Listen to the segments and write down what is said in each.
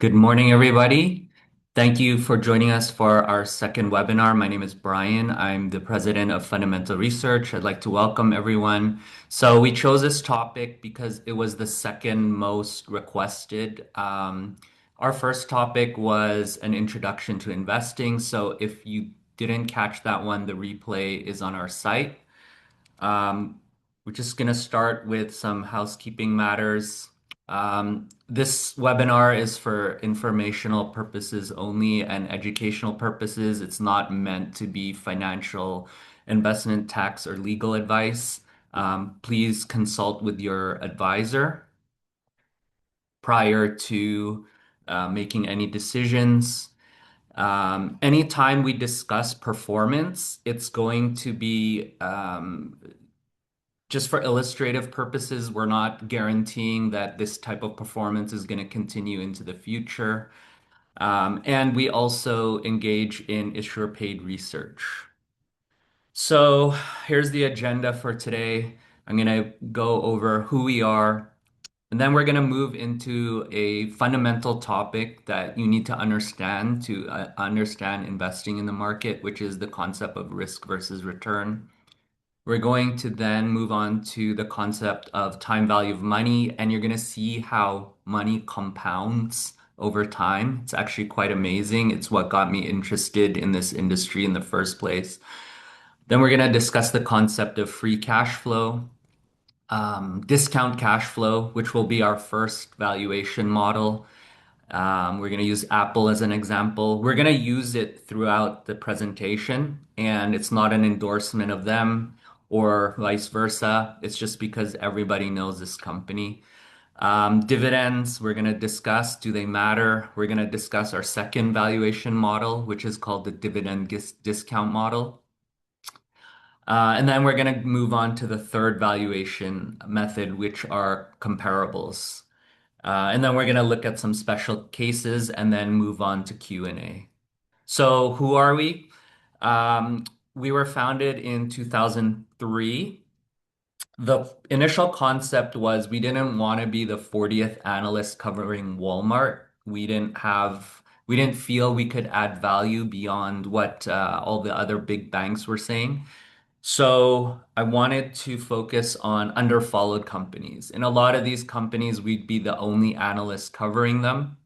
Good morning, everybody. Thank you for joining us for our second webinar. My name is Brian. I'm the president of Fundamental Research. I'd like to welcome everyone. So we chose this topic because it was the second most requested. Our first topic was an introduction to investing. So if you didn't catch that one, the replay is on our site. Um, we're just going to start with some housekeeping matters. This webinar is for informational purposes only and educational purposes. It's not meant to be financial, investment, tax, or legal advice. Please consult with your advisor prior to making any decisions. Anytime we discuss performance, it's going to be just for illustrative purposes. We're not guaranteeing that this type of performance is going to continue into the future. And we also engage in issuer paid research. So here's the agenda for today. I'm going to go over who we are, and then we're going to move into a fundamental topic that you need to understand to understand investing in the market, which is the concept of risk versus return. We're going to then move on to the concept of time value of money, and you're going to see how money compounds over time. It's actually quite amazing. It's what got me interested in this industry in the first place. Then we're going to discuss the concept of free cash flow, discount cash flow, which will be our first valuation model. We're going to use Apple as an example. We're going to use it throughout the presentation, and it's not an endorsement of them or vice versa. It's just because everybody knows this company. Dividends, we're going to discuss, do they matter? We're going to discuss our second valuation model, which is called the dividend discount model. And then we're going to move on to the third valuation method, which are comparables. And then we're going to look at some special cases and then move on to Q&A. So who are we? We were founded in 2003. The initial concept was we didn't want to be the 40th analyst covering Walmart. We didn't feel we could add value beyond what all the other big banks were saying. So I wanted to focus on underfollowed companies. In a lot of these companies, we'd be the only analyst covering them.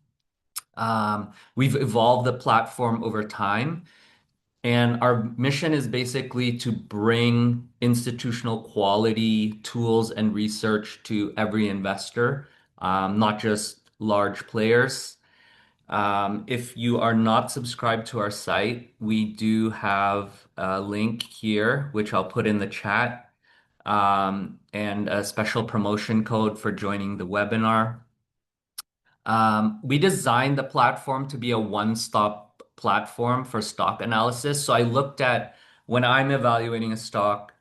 We've evolved the platform over time, and our mission is basically to bring institutional quality tools and research to every investor, not just large players. If you are not subscribed to our site, we do have a link here, which I'll put in the chat, and a special promotion code for joining the webinar. We designed the platform to be a one-stop platform for stock analysis. So I looked at when I'm evaluating a stock,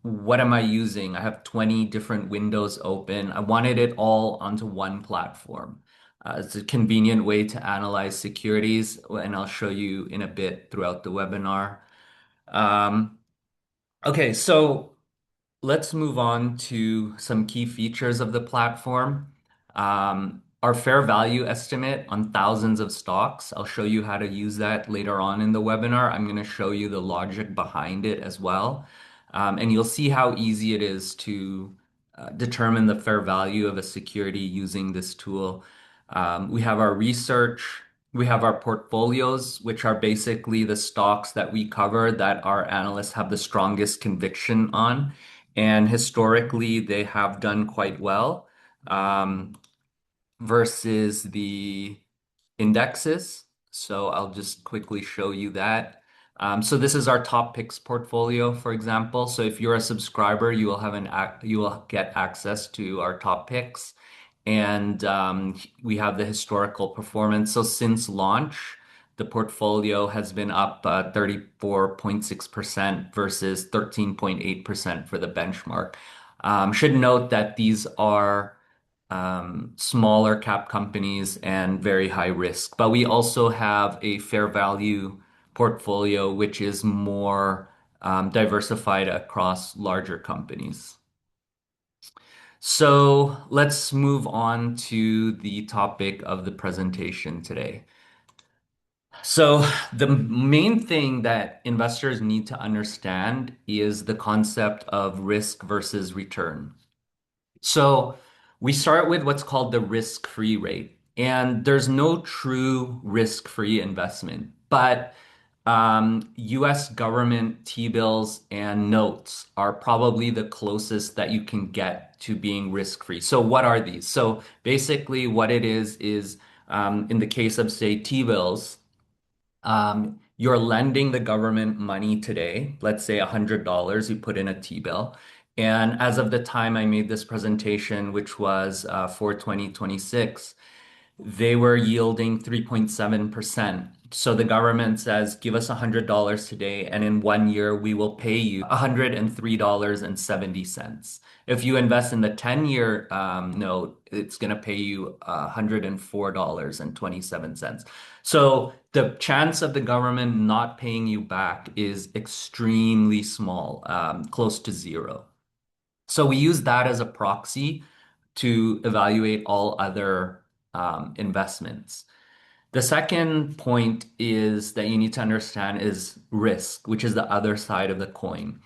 what am I using? I have 20 different windows open. I wanted it all onto one platform. It's a convenient way to analyze securities, and I'll show you in a bit throughout the webinar. Um, okay, so let's move on to some key features of the platform. Our fair value estimate on thousands of stocks. I'll show you how to use that later on in the webinar. I'm going to show you the logic behind it as well. And you'll see how easy it is to determine the fair value of a security using this tool. We have our research. We have our portfolios, which are basically the stocks that we cover that our analysts have the strongest conviction on. And historically, they have done quite well versus the indexes. So I'll just quickly show you that. So this is our top picks portfolio, for example. So if you're a subscriber, you will have you will get access to our top picks, and we have the historical performance. So since launch, the portfolio has been up 34.6% versus 13.8% for the benchmark. Should note that these are smaller cap companies and very high risk. But we also have a fair value portfolio, which is more diversified across larger companies. So let's move on to the topic of the presentation today. So the main thing that investors need to understand is the concept of risk versus return. So we start with what's called the risk-free rate, and there's no true risk-free investment, but US government T-bills and notes are probably the closest that you can get to being risk-free. So what are these? So basically what it is in the case of say T-bills, you're lending the government money today, let's say $100, you put in a T-bill. And as of the time I made this presentation, which was for 2026, they were yielding 3.7%. So the government says, give us $100 today, and in 1 year, we will pay you $103.70. If you invest in the 10-year note, it's going to pay you $104.27. So the chance of the government not paying you back is extremely small, close to zero. So we use that as a proxy to evaluate all other investments. The second point is that you need to understand is risk, which is the other side of the coin.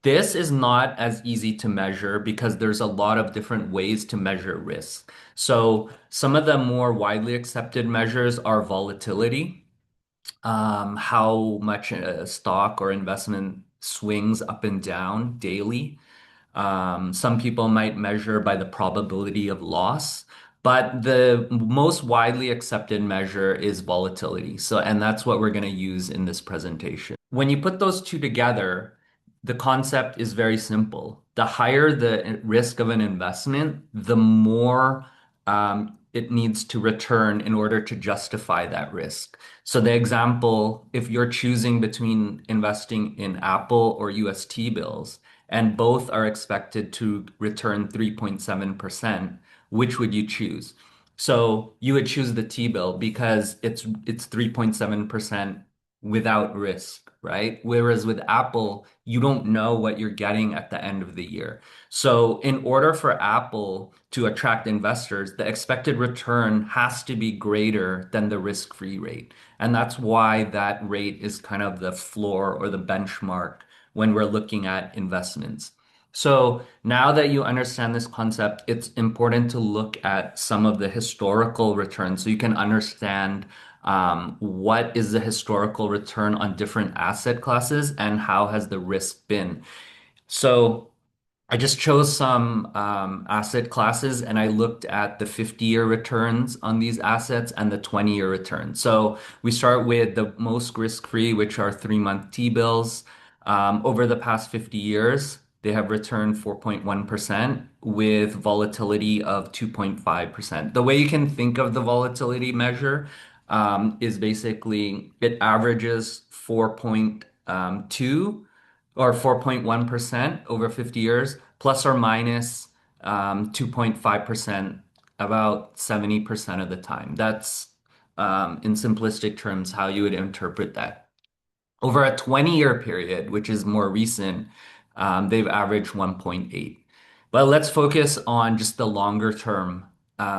This is not as easy to measure because there's a lot of different ways to measure risk. So some of the more widely accepted measures are volatility, how much a stock or investment swings up and down daily. Some people might measure by the probability of loss, but the most widely accepted measure is volatility. So, and that's what we're going to use in this presentation. When you put those two together, the concept is very simple. The higher the risk of an investment, the more it needs to return in order to justify that risk. So the example, if you're choosing between investing in Apple or UST bills, and both are expected to return 3.7%, which would you choose? So you would choose the T-bill because it's 3.7% without risk, right? Whereas with Apple, you don't know what you're getting at the end of the year. So in order for Apple to attract investors, the expected return has to be greater than the risk-free rate. And that's why that rate is kind of the floor or the benchmark when we're looking at investments. So now that you understand this concept, it's important to look at some of the historical returns so you can understand what is the historical return on different asset classes and how has the risk been. So I just chose some asset classes and I looked at the 50-year returns on these assets and the 20-year returns. So we start with the most risk-free, which are 3-month T-bills. Over the past 50 years, they have returned 4.1% with volatility of 2.5%. The way you can think of the volatility measure is basically it averages 4.2 or 4.1% over 50 years, plus or minus 2.5% about 70% of the time. That's in simplistic terms how you would interpret that. Over a 20-year period, which is more recent, they've averaged 1.8. But let's focus on just the longer term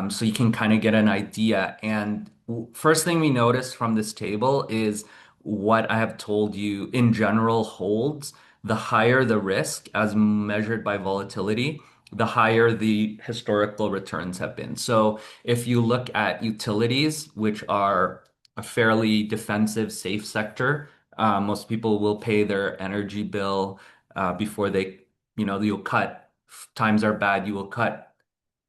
so you can kind of get an idea. And first thing we notice from this table is what I have told you in general holds. The higher the risk as measured by volatility, the higher the historical returns have been. So if you look at utilities, which are a fairly defensive, safe sector, most people will pay their energy bill before you'll cut. Times are bad, you will cut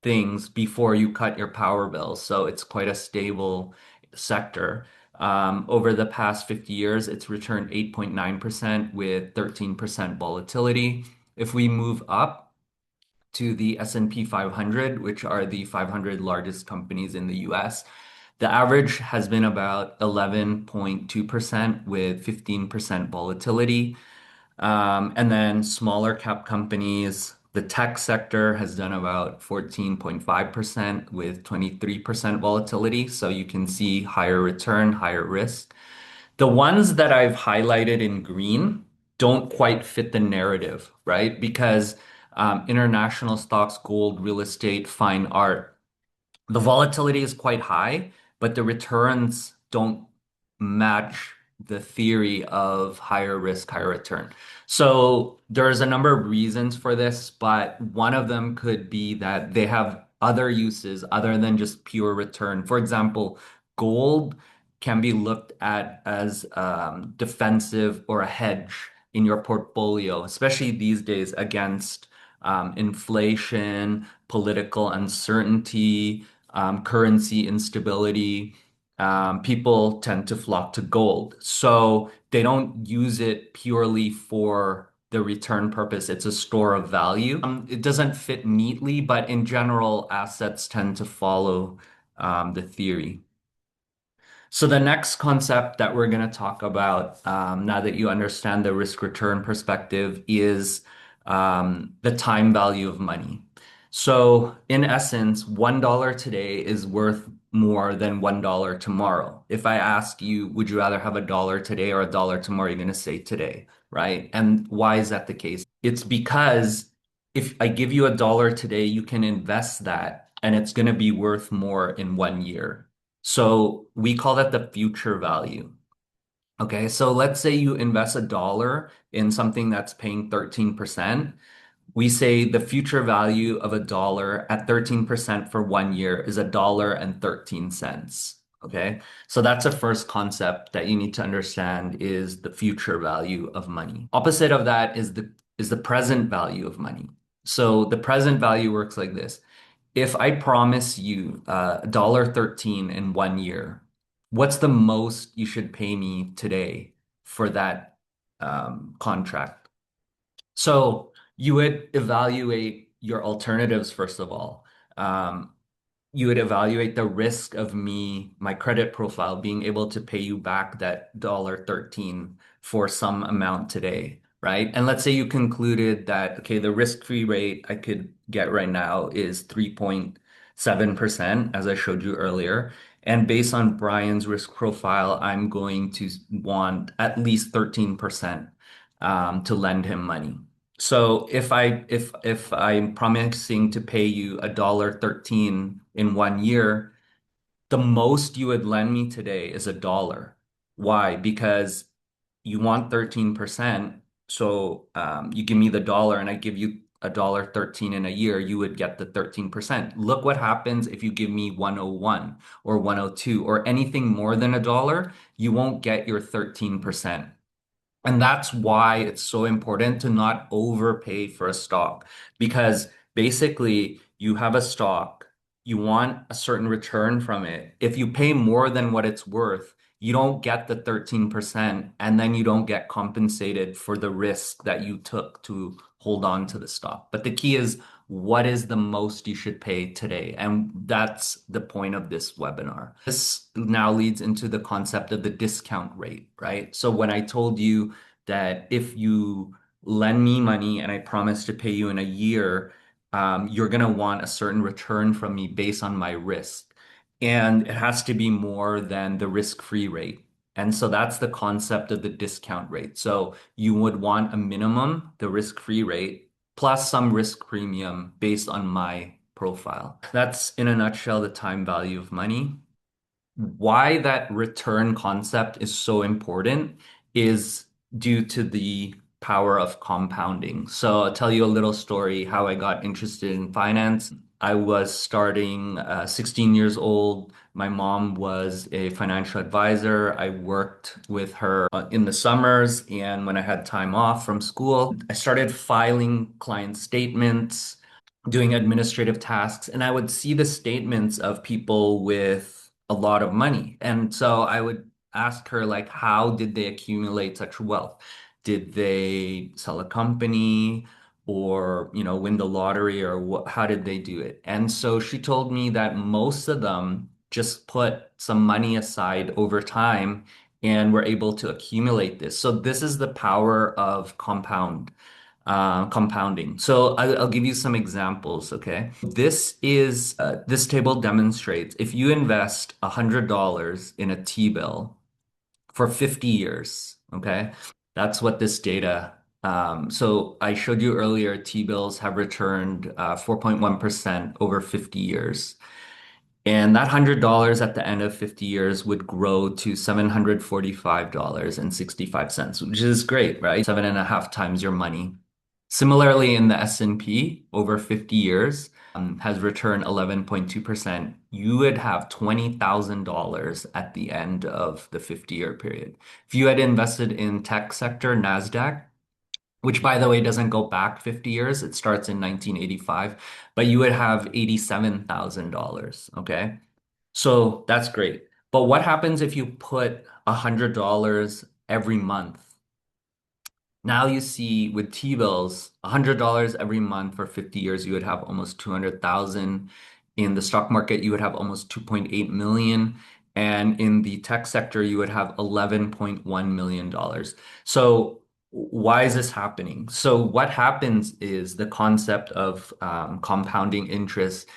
things before you cut your power bill. So it's quite a stable sector. Over the past 50 years, it's returned 8.9% with 13% volatility. If we move up to the S&P 500, which are the 500 largest companies in the US, the average has been about 11.2% with 15% volatility. And then smaller cap companies, the tech sector has done about 14.5% with 23% volatility. So you can see higher return, higher risk. The ones that I've highlighted in green don't quite fit the narrative, right? Because international stocks, gold, real estate, fine art. The volatility is quite high, but the returns don't match the theory of higher risk, higher return. So there's a number of reasons for this, but one of them could be that they have other uses other than just pure return. For example, gold can be looked at as defensive or a hedge in your portfolio, especially these days against inflation, political uncertainty, currency instability. People tend to flock to gold. So they don't use it purely for the return purpose. It's a store of value. It doesn't fit neatly, but in general, assets tend to follow the theory. So the next concept that we're going to talk about, now that you understand the risk return perspective, is the time value of money. So in essence, $1 today is worth more than $1 tomorrow. If I ask you, would you rather have a dollar today or a dollar tomorrow? You're going to say today, right? And why is that the case? It's because if I give you a dollar today, you can invest that and it's going to be worth more in 1 year. So we call that the future value. Okay, so let's say you invest a dollar in something that's paying 13%. We say the future value of a dollar at 13% for 1 year is $1.13. Okay, so that's a first concept that you need to understand is the future value of money. Opposite of that is the present value of money. So the present value works like this. If I promise you $1.13 in 1 year, what's the most you should pay me today for that contract? So you would evaluate your alternatives first of all. Um, you would evaluate the risk of me, my credit profile, being able to pay you back that $1.13 for some amount today, right? And let's say you concluded that, okay, the risk-free rate I could get right now is 3.7%, as I showed you earlier. And based on Brian's risk profile, I'm going to want at least 13% to lend him money. So if I'm promising to pay you $1.13 in 1 year, the most you would lend me today is a dollar. Why? Because you want 13%. So you give me the dollar and I give you $1.13 in a year, you would get the 13%. Look what happens if you give me 101 or 102 or anything more than a dollar, you won't get your 13%. And that's why it's so important to not overpay for a stock because basically you have a stock, you want a certain return from it. If you pay more than what it's worth, you don't get the 13% and then you don't get compensated for the risk that you took to hold on to the stock. But the key is what is the most you should pay today? And that's the point of this webinar. This now leads into the concept of the discount rate, right? So when I told you that if you lend me money and I promise to pay you in a year, you're going to want a certain return from me based on my risk. And it has to be more than the risk-free rate. And so that's the concept of the discount rate. So you would want a minimum, the risk-free rate, plus some risk premium based on my profile. That's in a nutshell the time value of money. Why that return concept is so important is due to the power of compounding. So I'll tell you a little story how I got interested in finance. I was starting 16 years old. My mom was a financial advisor. I worked with her in the summers and when I had time off from school, I started filing client statements, doing administrative tasks, and I would see the statements of people with a lot of money. And so I would ask her, like, how did they accumulate such wealth? Did they sell a company or, win the lottery or what, how did they do it? And so she told me that most of them just put some money aside over time and were able to accumulate this. So this is the power of compounding. So I'll give you some examples, okay? This table demonstrates if you invest $100 in a T-bill for 50 years, okay? That's what this data So I showed you earlier, T-bills have returned 4.1% over 50 years. And that $100 at the end of 50 years would grow to $745.65, which is great, right? Seven and a half times your money. Similarly, in the S&P over 50 years, has returned 11.2%. You would have $20,000 at the end of the 50-year period. If you had invested in tech sector, NASDAQ, which by the way doesn't go back 50 years, it starts in 1985, but you would have $87,000, okay? So that's great. But what happens if you put $100 every month? Now you see with T-bills, $100 every month for 50 years, you would have almost 200,000. In the stock market, you would have almost 2.8 million. And in the tech sector, you would have $11.1 million dollars. So why is this happening? So what happens is the concept of compounding interest.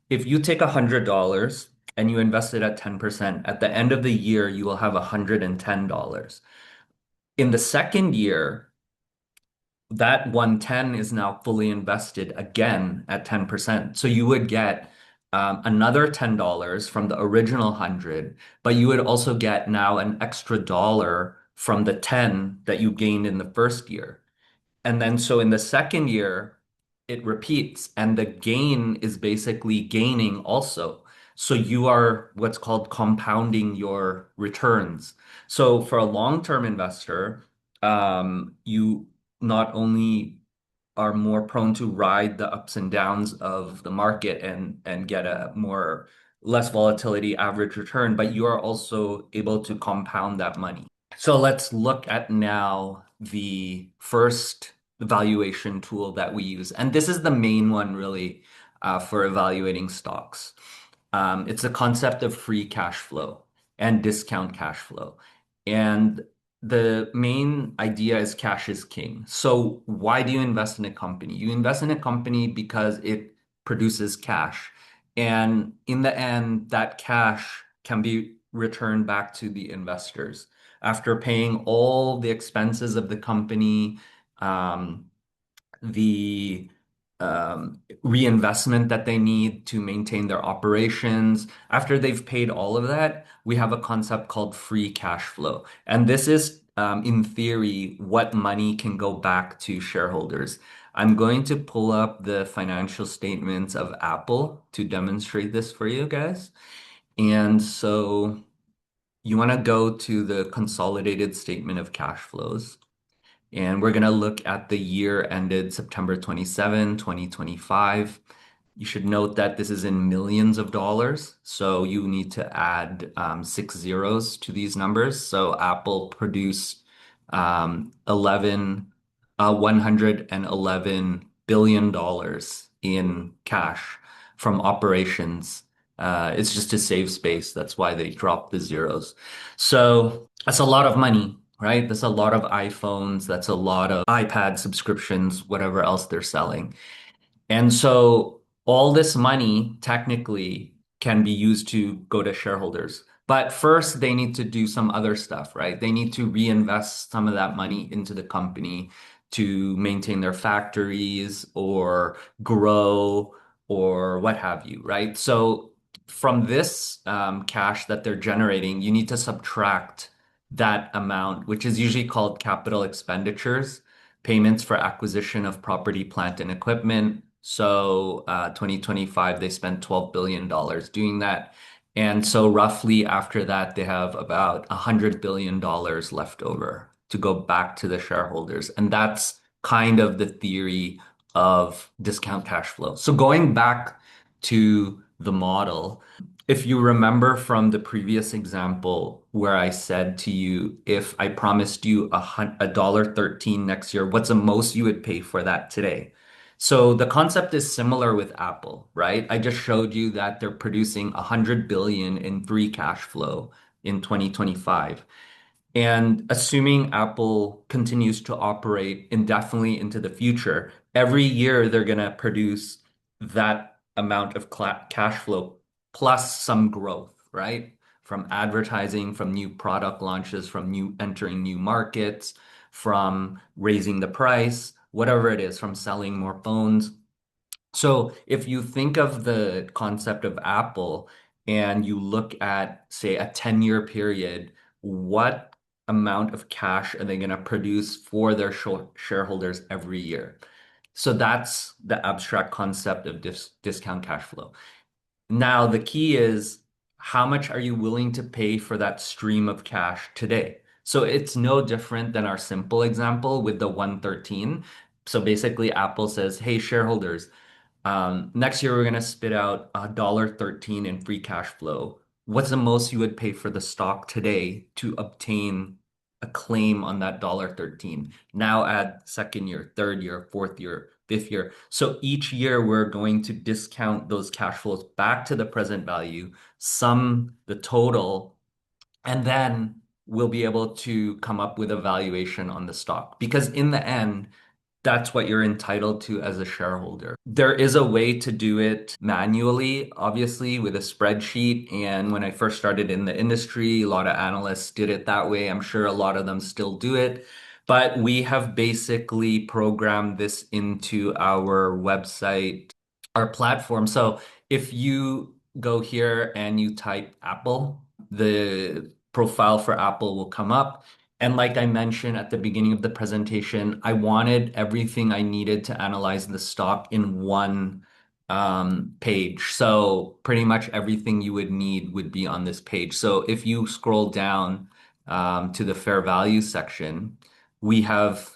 If you take $100 and you invest it at 10%, at the end of the year, you will have $110. In the second year, that 110 is now fully invested again at 10%. So you would get another $10 from the original 100, but you would also get now an extra dollar from the 10 that you gained in the first year. And then so in the second year, it repeats, and the gain is basically gaining also. So you are what's called compounding your returns. So for a long-term investor, you not only are more prone to ride the ups and downs of the market and get a more less volatility average return, but you are also able to compound that money. So let's look at now the first valuation tool that we use. And this is the main one really for evaluating stocks. It's the concept of free cash flow and discount cash flow. And the main idea is cash is king. So why do you invest in a company? You invest in a company because it produces cash. And in the end, that cash can be returned back to the investors after paying all the expenses of the company, um, the reinvestment that they need to maintain their operations. After they've paid all of that, we have a concept called free cash flow. And this is, in theory, what money can go back to shareholders. I'm going to pull up the financial statements of Apple to demonstrate this for you guys. And so you want to go to the consolidated statement of cash flows. And we're going to look at the year ended September 27, 2025. You should note that this is in millions of dollars. So you need to add 6 zeros to these numbers. So Apple produced 111 billion dollars in cash from operations. It's just to save space. That's why they dropped the zeros. So that's a lot of money, right? That's a lot of iPhones. That's a lot of iPad subscriptions, whatever else they're selling. And so all this money technically can be used to go to shareholders. But first, they need to do some other stuff, right? They need to reinvest some of that money into the company to maintain their factories or grow or what have you, right? So from this cash that they're generating, you need to subtract that amount, which is usually called capital expenditures, payments for acquisition of property, plant, and equipment. So 2025, they spent $12 billion doing that. And so roughly after that, they have about $100 billion left over to go back to the shareholders. And that's kind of the theory of discount cash flow. So going back to the model, if you remember from the previous example where I said to you, if I promised you a dollar 13 next year, what's the most you would pay for that today? So the concept is similar with Apple, right? I just showed you that they're producing 100 billion in free cash flow in 2025. And assuming Apple continues to operate indefinitely into the future, every year they're going to produce that amount of cash flow plus some growth, right? From advertising, from new product launches, from new entering new markets, from raising the price, whatever it is, from selling more phones. So if you think of the concept of Apple and you look at, say, a 10-year period, what amount of cash are they going to produce for their shareholders every year? So that's the abstract concept of discount cash flow. Now, the key is how much are you willing to pay for that stream of cash today? So it's no different than our simple example with the 113. So basically, Apple says, hey, shareholders, next year we're going to spit out $1.13 in free cash flow. What's the most you would pay for the stock today to obtain a claim on that $1.13? Now add second year, third year, fourth year, fifth year. So each year we're going to discount those cash flows back to the present value, sum the total, and then we'll be able to come up with a valuation on the stock. Because in the end, that's what you're entitled to as a shareholder. There is a way to do it manually, obviously, with a spreadsheet. And when I first started in the industry, a lot of analysts did it that way. I'm sure a lot of them still do it. But we have basically programmed this into our website, our platform. So if you go here and you type Apple, the profile for Apple will come up. And like I mentioned at the beginning of the presentation, I wanted everything I needed to analyze the stock in one page. So pretty much everything you would need would be on this page. So if you scroll down to the fair value section, we have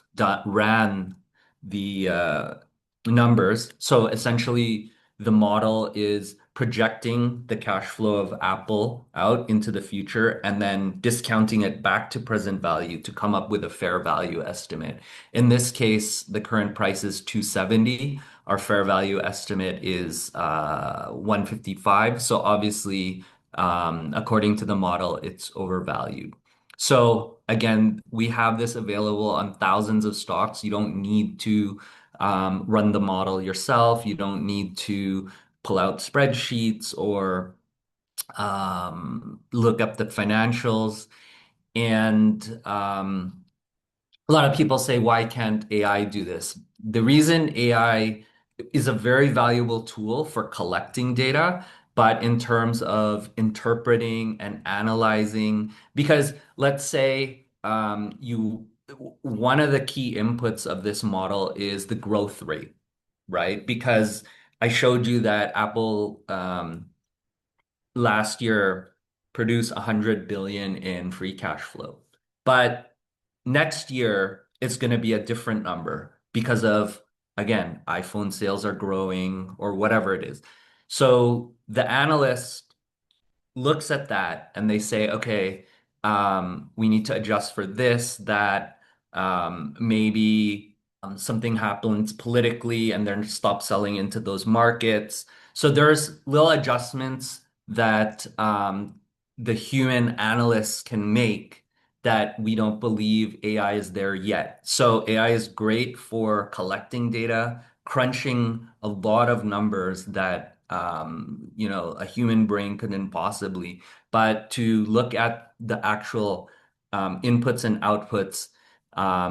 ran the numbers. So essentially, the model is projecting the cash flow of Apple out into the future and then discounting it back to present value to come up with a fair value estimate. In this case, the current price is 270. Our fair value estimate is 155. So obviously, according to the model, it's overvalued. So again, we have this available on thousands of stocks. You don't need to run the model yourself. You don't need to pull out spreadsheets or look up the financials. And a lot of people say, why can't AI do this? The reason AI is a very valuable tool for collecting data, but in terms of interpreting and analyzing, because let's say one of the key inputs of this model is the growth rate, right? Because I showed you that Apple last year produced 100 billion in free cash flow. But next year, it's going to be a different number because of, again, iPhone sales are growing or whatever it is. So the analyst looks at that and they say, okay, we need to adjust for this, that, maybe something happens politically and then stop selling into those markets. So there's little adjustments that the human analysts can make that we don't believe AI is there yet. So AI is great for collecting data, crunching a lot of numbers that a human brain couldn't possibly. But to look at the actual inputs and outputs,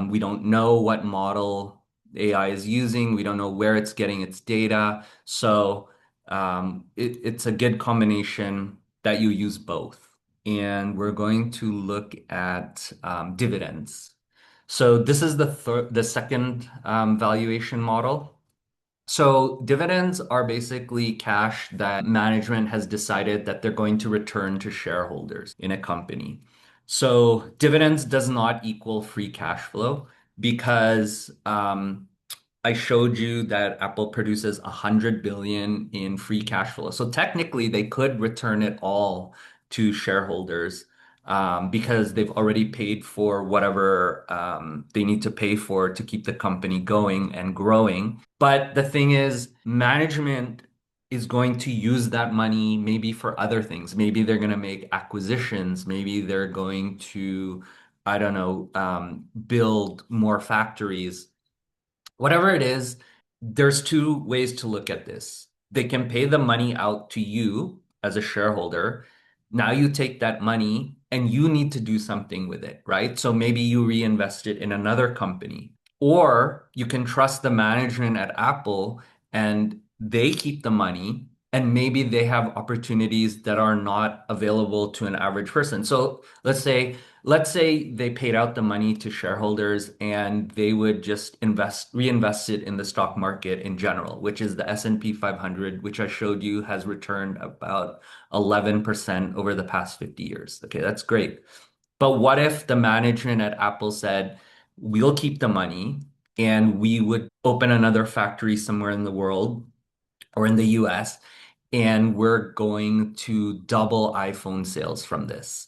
we don't know what model AI is using. We don't know where it's getting its data. So it's a good combination that you use both. And we're going to look at dividends. So this is the second valuation model. So dividends are basically cash that management has decided that they're going to return to shareholders in a company. So dividends does not equal free cash flow because I showed you that Apple produces 100 billion in free cash flow. So technically, they could return it all to shareholders because they've already paid for whatever they need to pay for to keep the company going and growing. But the thing is, management is going to use that money maybe for other things. Maybe they're going to make acquisitions. Maybe they're going to, I don't know, build more factories. Whatever it is, there's two ways to look at this. They can pay the money out to you as a shareholder. Now you take that money and you need to do something with it, right? So maybe you reinvest it in another company, or you can trust the management at Apple and they keep the money, and maybe they have opportunities that are not available to an average person. So let's say they paid out the money to shareholders and they would just reinvest it in the stock market in general, which is the S&P 500, which I showed you has returned about 11% over the past 50 years. Okay, that's great. But what if the management at Apple said, we'll keep the money and we would open another factory somewhere in the world or in the US, and we're going to double iPhone sales from this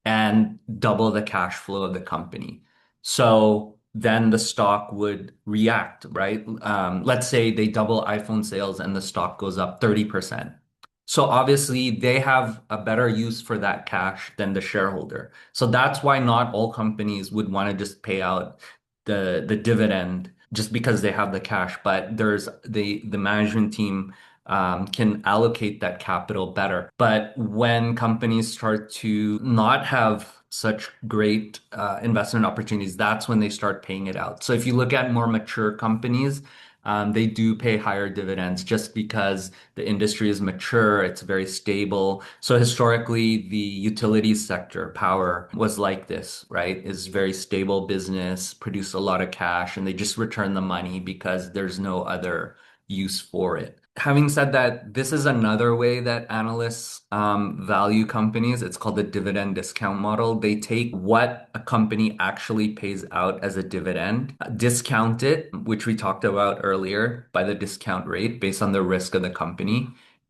and double the cash flow of the company. So then the stock would react, right? Let's say they double iPhone sales and the stock goes up 30%. So obviously they have a better use for that cash than the shareholder. So that's why not all companies would want to just pay out the dividend just because they have the cash, but there's the management team can allocate that capital better. But when companies start to not have such great investment opportunities, that's when they start paying it out. So if you look at more mature companies, they do pay higher dividends just because the industry is mature, it's very stable. So historically, the utilities sector, power, was like this, right? Is very stable business, produce a lot of cash, and they just return the money because there's no other use for it. Having said that, this is another way that analysts value companies. It's called the dividend discount model. They take what a company actually pays out as a dividend, discount it, which we talked about earlier, by the discount rate based on the risk of the company,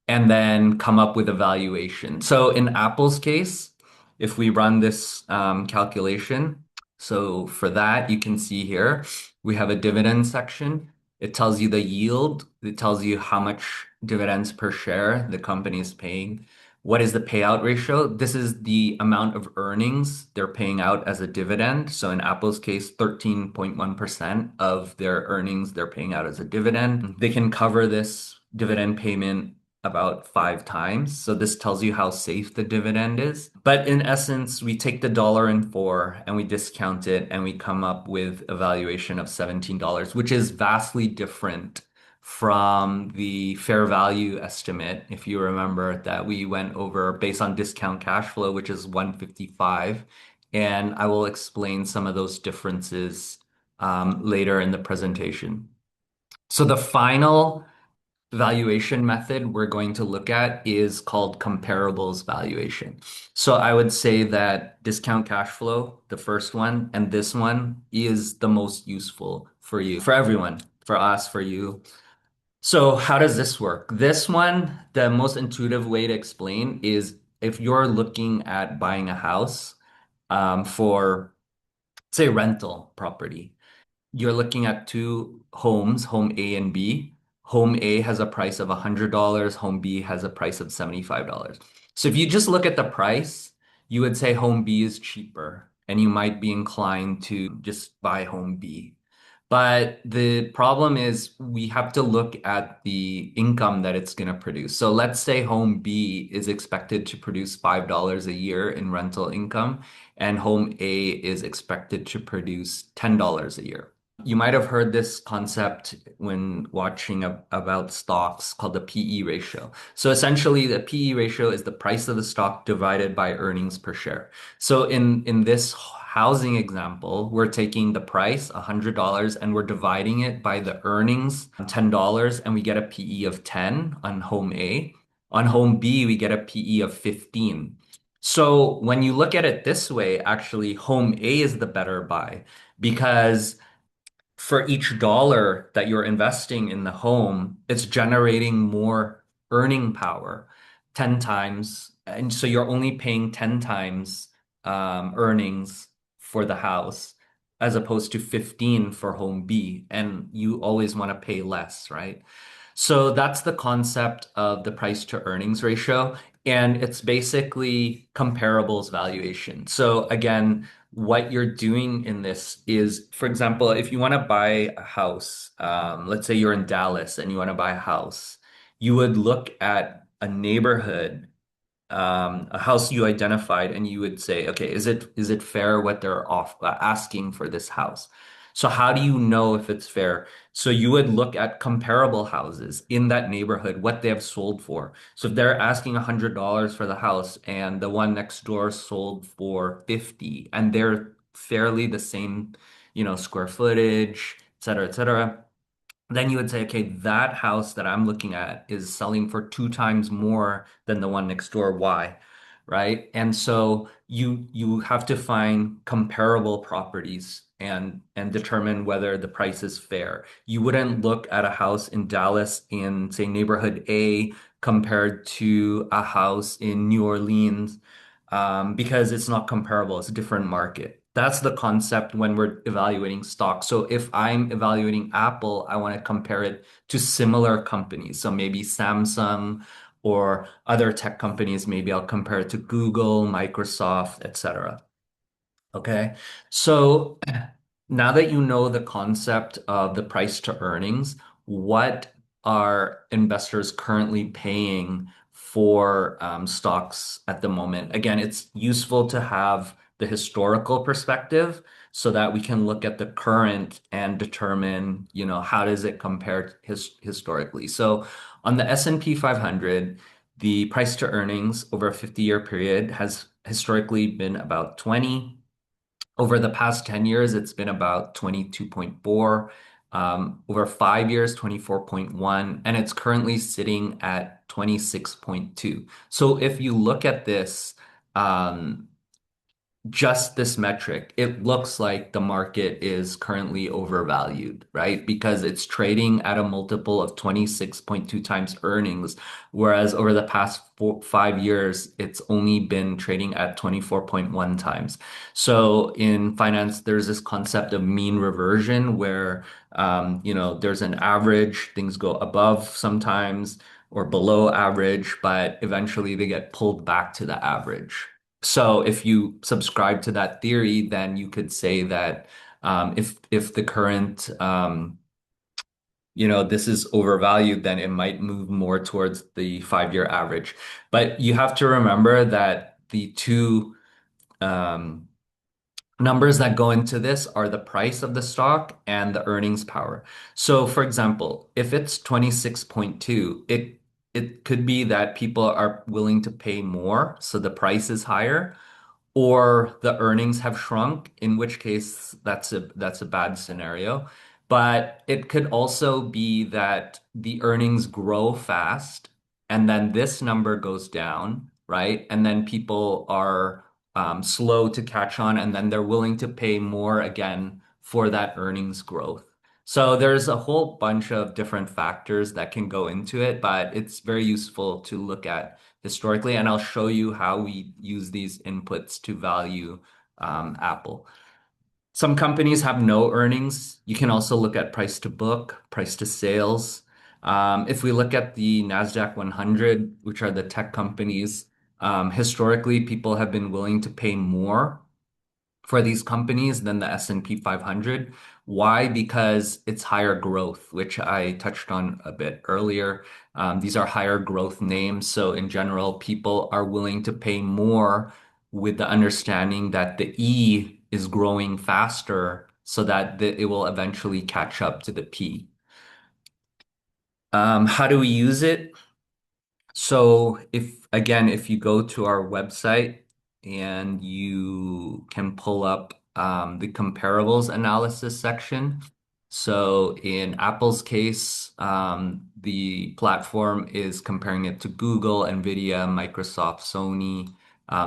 and then come up with a valuation. So in Apple's case, if we run this calculation, so for that, you can see here, we have a dividend section. It tells you the yield. It tells you how much dividends per share the company is paying. What is the payout ratio? This is the amount of earnings they're paying out as a dividend. So in Apple's case, 13.1% of their earnings they're paying out as a dividend. They can cover this dividend payment about 5 times. So this tells you how safe the dividend is. But in essence, we take the $1.04 and we discount it and we come up with a valuation of $17, which is vastly different from the fair value estimate, if you remember, that we went over based on discount cash flow, which is 155. And I will explain some of those differences later in the presentation. So the final valuation method we're going to look at is called comparables valuation. So I would say that discount cash flow, the first one, and this one is the most useful for you, for everyone, for us, for you. So how does this work? This one, the most intuitive way to explain is if you're looking at buying a house for, say, rental property. You're looking at two homes, home A and B. Home A has a price of $100, home B has a price of $75. So if you just look at the price, you would say home B is cheaper, and you might be inclined to just buy home B. But the problem is we have to look at the income that it's going to produce. So let's say home B is expected to produce $5 a year in rental income, and home A is expected to produce $10 a year. You might have heard this concept when watching about stocks called the PE ratio. So essentially, the PE ratio is the price of the stock divided by earnings per share. So in this housing example, we're taking the price, $100, and we're dividing it by the earnings, $10, and we get a PE of 10 on home A. On home B, we get a PE of 15. So when you look at it this way, actually, home A is the better buy because for each dollar that you're investing in the home, it's generating more earning power 10 times. And so you're only paying 10 times earnings for the house as opposed to 15 for home B. And you always want to pay less, right? So that's the concept of the price to earnings ratio. And it's basically comparables valuation. So again, what you're doing in this is, for example, if you want to buy a house, let's say you're in Dallas and you want to buy a house, you would look at a neighborhood a house you identified, and you would say, okay, is it fair what they're asking for this house? So how do you know if it's fair? So you would look at comparable houses in that neighborhood, what they have sold for. So if they're asking $100 for the house and the one next door sold for 50, and they're fairly the same, square footage, et cetera, then you would say, okay, that house that I'm looking at is selling for two times more than the one next door. Why? Right? And so you have to find comparable properties and determine whether the price is fair. You wouldn't look at a house in Dallas in, say, neighborhood A compared to a house in New Orleans, because it's not comparable. It's a different market. That's the concept when we're evaluating stock. So if I'm evaluating Apple, I want to compare it to similar companies. So maybe Samsung or other tech companies. Maybe I'll compare it to Google, Microsoft, etc. Okay. So now that you know the concept of the price to earnings, what are investors currently paying for stocks at the moment? Again, it's useful to have the historical perspective so that we can look at the current and determine, how does it compare historically. So on the S&P 500, the price to earnings over a 50-year period has historically been about 20. Over the past 10 years, it's been about 22.4. Over 5 years, 24.1, and it's currently sitting at 26.2. So if you look at this, um, just this metric, it looks like the market is currently overvalued, right? Because it's trading at a multiple of 26.2 times earnings, whereas over the past 5 years, it's only been trading at 24.1 times. So in finance, there's this concept of mean reversion where, there's an average, things go above sometimes or below average, but eventually they get pulled back to the average. So if you subscribe to that theory, then you could say that if the current this is overvalued, then it might move more towards the 5-year average. But you have to remember that the two um, numbers that go into this are the price of the stock and the earnings power. So for example, if it's 26.2, it could be that people are willing to pay more, so the price is higher, or the earnings have shrunk, in which case that's a bad scenario. But it could also be that the earnings grow fast and then this number goes down, right? And then people are slow to catch on, and then they're willing to pay more again for that earnings growth. So there's a whole bunch of different factors that can go into it, but it's very useful to look at historically, and I'll show you how we use these inputs to value Apple. Some companies have no earnings. You can also look at price to book, price to sales. If we look at the NASDAQ 100, which are the tech companies, historically, people have been willing to pay more for these companies than the S&P 500. Why? Because it's higher growth, which I touched on a bit earlier. These are higher growth names. So in general, people are willing to pay more with the understanding that the E is growing faster so that it will eventually catch up to the P. How do we use it? So if you go to our website and you can pull up the comparables analysis section. So in Apple's case, the platform is comparing it to Google, NVIDIA, Microsoft, Sony.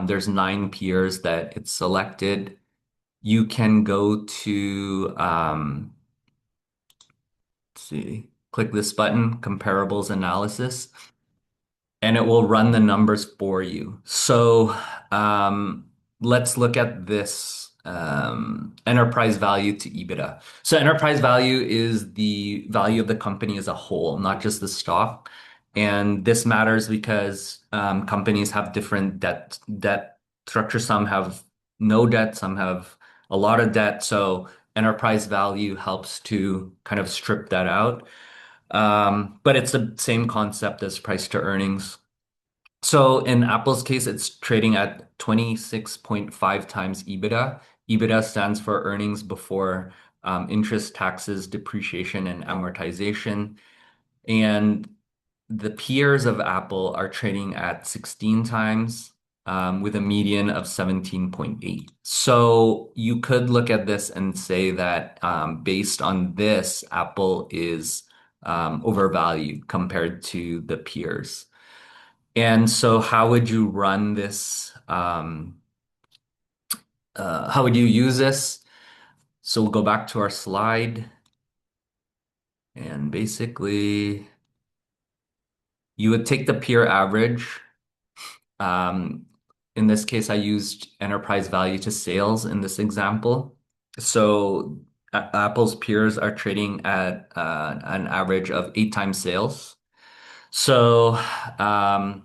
There's 9 peers that it's selected. You can go to, let's see, click this button, comparables analysis, and it will run the numbers for you. So let's look at this enterprise value to EBITDA. So enterprise value is the value of the company as a whole, not just the stock. And this matters because companies have different debt structure. Some have no debt, some have a lot of debt. So enterprise value helps to kind of strip that out. But it's the same concept as price to earnings. So in Apple's case, it's trading at 26.5 times EBITDA. EBITDA stands for earnings before interest, taxes, depreciation, and amortization. And the peers of Apple are trading at 16 times with a median of 17.8. So you could look at this and say that based on this, Apple is overvalued compared to the peers. And so, how would you run this? How would you use this? So, we'll go back to our slide, and basically, you would take the peer average. Um, in this case, I used enterprise value to sales in this example. So, Apple's peers are trading at an average of 8 times sales. So, um,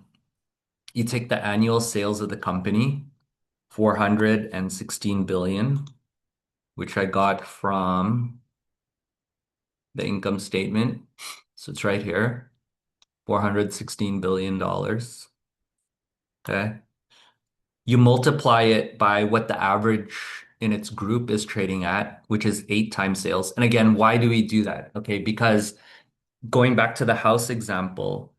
you take the annual sales of the company, 416 billion, which I got from the income statement. So it's right here, $416 billion. Okay. You multiply it by what the average in its group is trading at, which is 8 times sales. And again, why do we do that? Okay, because going back to the house example,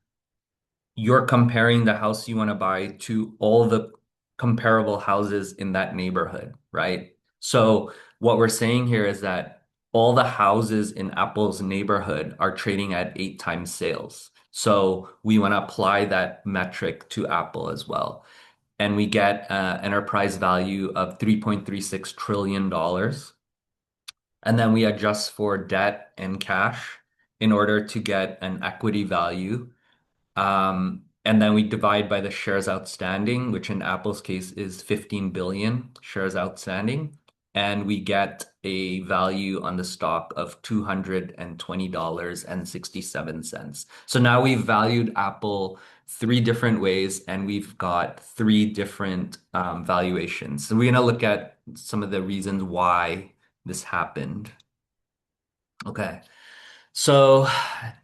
you're comparing the house you want to buy to all the comparable houses in that neighborhood, right? So what we're saying here is that all the houses in Apple's neighborhood are trading at 8 times sales. So we want to apply that metric to Apple as well. And we get enterprise value of $3.36 trillion dollars. And then we adjust for debt and cash in order to get an equity value and then we divide by the shares outstanding, which in Apple's case is 15 billion shares outstanding. And we get a value on the stock of $220.67. So now we've valued Apple three different ways and we've got three different valuations. So we're going to look at some of the reasons why this happened. Okay. So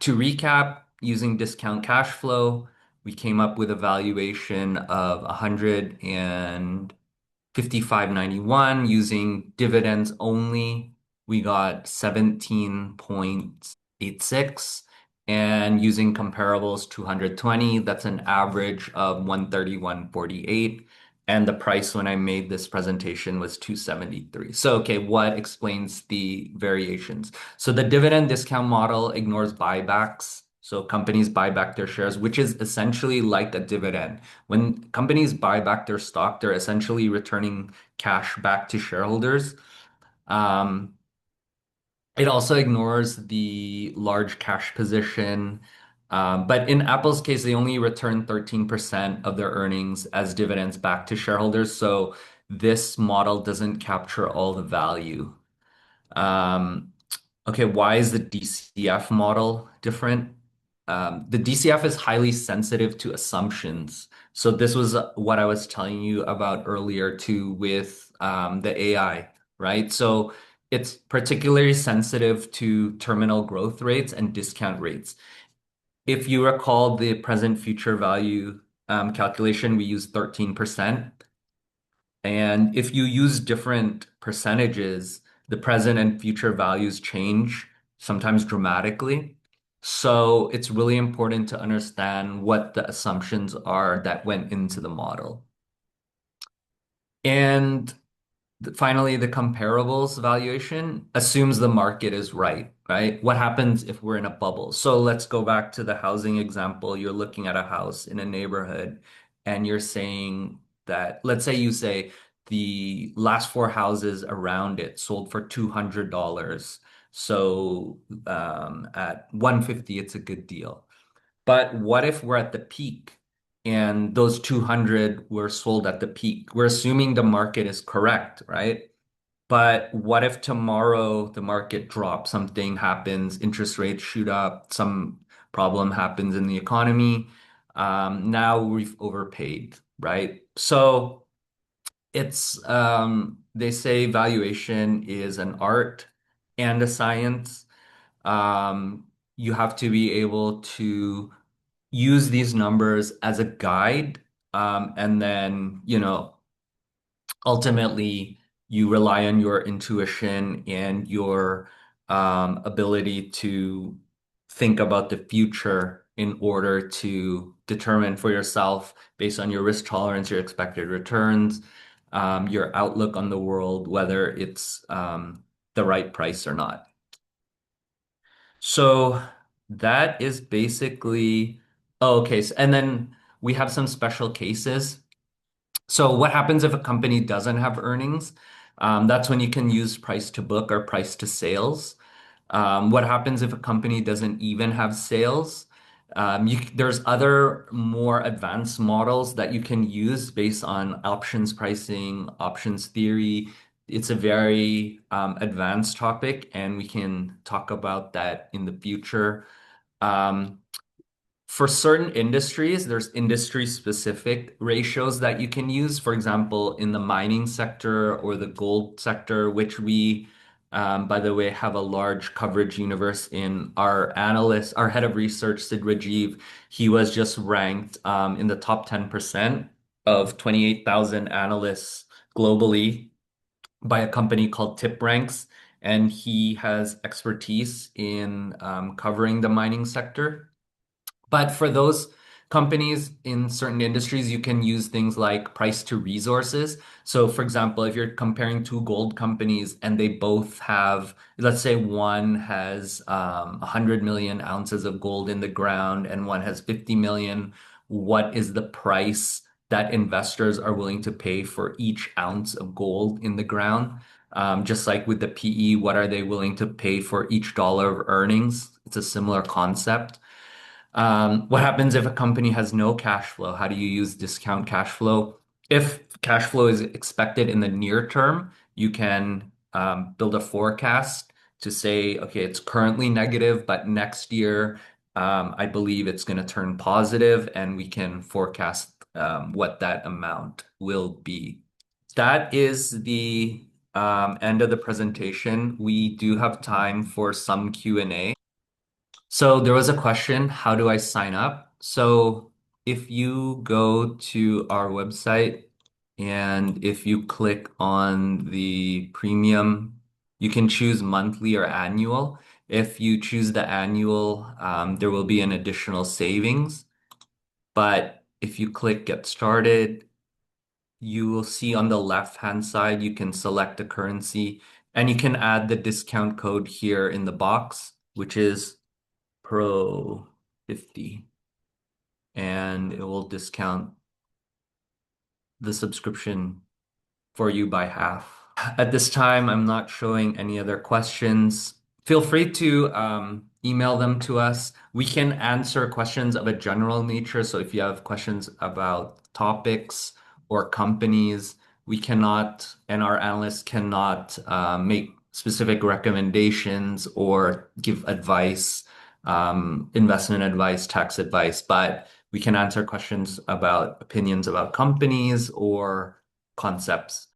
to recap, using discount cash flow, we came up with a valuation of 155.91. Using dividends only, we got 17.86. And using comparables, 220, that's an average of 131.48. And the price when I made this presentation was 273. So, okay, what explains the variations? So the dividend discount model ignores buybacks. So companies buy back their shares, which is essentially like a dividend. When companies buy back their stock, they're essentially returning cash back to shareholders. Um, it also ignores the large cash position. But in Apple's case, they only return 13% of their earnings as dividends back to shareholders. So this model doesn't capture all the value. Um, okay, why is the DCF model different? The DCF is highly sensitive to assumptions. So this was what I was telling you about earlier too with the AI, right? So it's particularly sensitive to terminal growth rates and discount rates. If you recall the present future value calculation, we use 13%. And if you use different percentages, the present and future values change, sometimes dramatically. So it's really important to understand what the assumptions are that went into the model. And finally, the comparables valuation assumes the market is right? What happens if we're in a bubble? So let's go back to the housing example. You're looking at a house in a neighborhood and you're saying that, let's say you say the last four houses around it sold for $200. So at 150, it's a good deal. But what if we're at the peak and those 200 were sold at the peak? We're assuming the market is correct, right? But what if tomorrow the market drops, something happens, interest rates shoot up, some problem happens in the economy? Now we've overpaid, right? So they say valuation is an art and a science. You have to be able to use these numbers as a guide, and then, ultimately you rely on your intuition and your ability to think about the future in order to determine for yourself, based on your risk tolerance, your expected returns, your outlook on the world, whether it's the right price or not. So that is basically, oh, okay. And then we have some special cases. So what happens if a company doesn't have earnings? That's when you can use price to book or price to sales. What happens if a company doesn't even have sales? There's other more advanced models that you can use based on options pricing, options theory. It's a very advanced topic, and we can talk about that in the future. Um, for certain industries, there's industry specific ratios that you can use. For example, in the mining sector or the gold sector, which we, by the way, have a large coverage universe in our analyst, our head of research, Sid Rajiv. He was just ranked in the top 10% of 28,000 analysts globally by a company called Tip Ranks. And he has expertise in covering the mining sector. But for those companies in certain industries, you can use things like price to resources. So, for example, if you're comparing two gold companies and they both have, let's say one has 100 million ounces of gold in the ground and one has 50 million, what is the price that investors are willing to pay for each ounce of gold in the ground? Just like with the PE, what are they willing to pay for each dollar of earnings? It's a similar concept. What happens if a company has no cash flow? How do you use discount cash flow? If cash flow is expected in the near term, you can build a forecast to say, okay, it's currently negative, but next year, I believe it's going to turn positive, and we can forecast what that amount will be. That is the end of the presentation. We do have time for some Q&A. So there was a question, how do I sign up? So if you go to our website and if you click on the premium, you can choose monthly or annual. If you choose the annual, there will be an additional savings. But if you click get started, you will see on the left-hand side, you can select a currency and you can add the discount code here in the box, which is Pro 50, and it will discount the subscription for you by half. At this time, I'm not showing any other questions. Feel free to email them to us. We can answer questions of a general nature. So if you have questions about topics or companies, we cannot, and our analysts cannot make specific recommendations or give advice, investment advice, tax advice, but we can answer questions about opinions about companies or concepts.